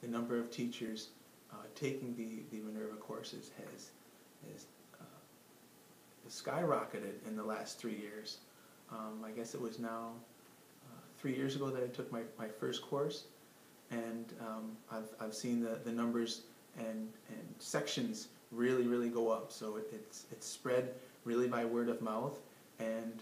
the number of teachers taking the Minerva courses has skyrocketed in the last 3 years. I guess it was now 3 years ago that I took my first course, and I've seen the numbers and sections really go up. So it's spread really by word of mouth, and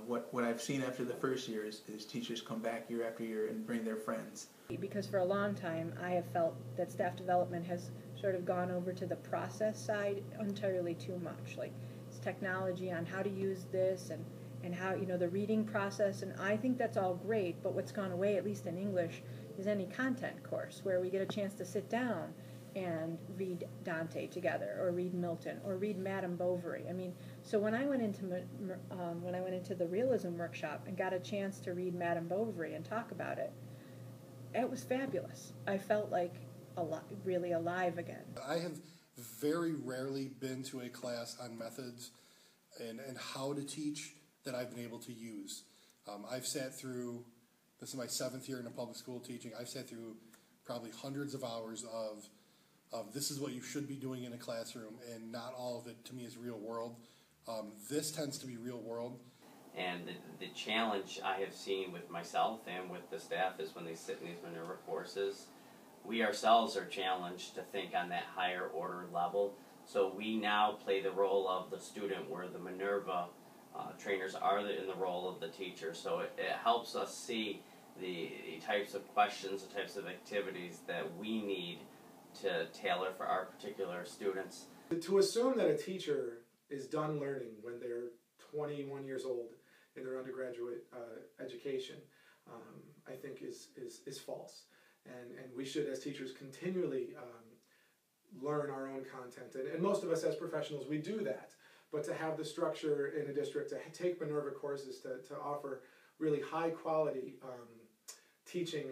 what I've seen after the first year is teachers come back year after year and bring their friends. Because for a long time I have felt that staff development has sort of gone over to the process side entirely too much. Like, it's technology on how to use this and how, you know, the reading process, and I think that's all great, but what's gone away, at least in English, is any content course where we get a chance to sit down and read Dante together, or read Milton, or read Madame Bovary. I mean, so when I went into the realism workshop and got a chance to read Madame Bovary and talk about it, it was fabulous. I felt like really alive again. I have very rarely been to a class on methods and how to teach that I've been able to use. I've sat through, this is my 7th year in a public school teaching, I've sat through probably hundreds of hours of this is what you should be doing in a classroom, and not all of it to me is real world. This tends to be real world. And the challenge I have seen with myself and with the staff is when they sit in these Minerva courses, we ourselves are challenged to think on that higher order level. So we now play the role of the student, where the Minerva trainers are in the role of the teacher. So it helps us see the types of questions, the types of activities that we need to tailor for our particular students. To assume that a teacher is done learning when they're 21 years old in their undergraduate education, I think is false. And we should, as teachers, continually learn our own content. And most of us as professionals, we do that. But to have the structure in a district to take Minerva courses to offer really high quality teaching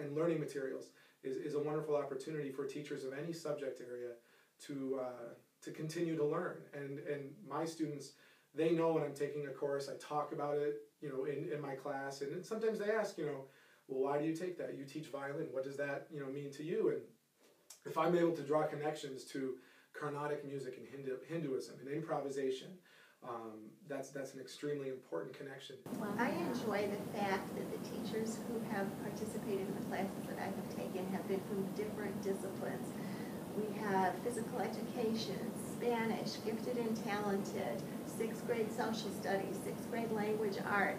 and learning materials is a wonderful opportunity for teachers of any subject area to continue to learn. And my students, they know when I'm taking a course, I talk about it, you know, in my class, and sometimes they ask, you know, well, why do you take that? You teach violin. What does that, you know, mean to you? And if I'm able to draw connections to Carnatic music and Hinduism and improvisation, that's an extremely important connection. Well, I enjoy the fact that the teachers who have participated in the classes that I have taken have been from different disciplines. We have physical education, Spanish, gifted and talented, 6th grade social studies, 6th grade language arts.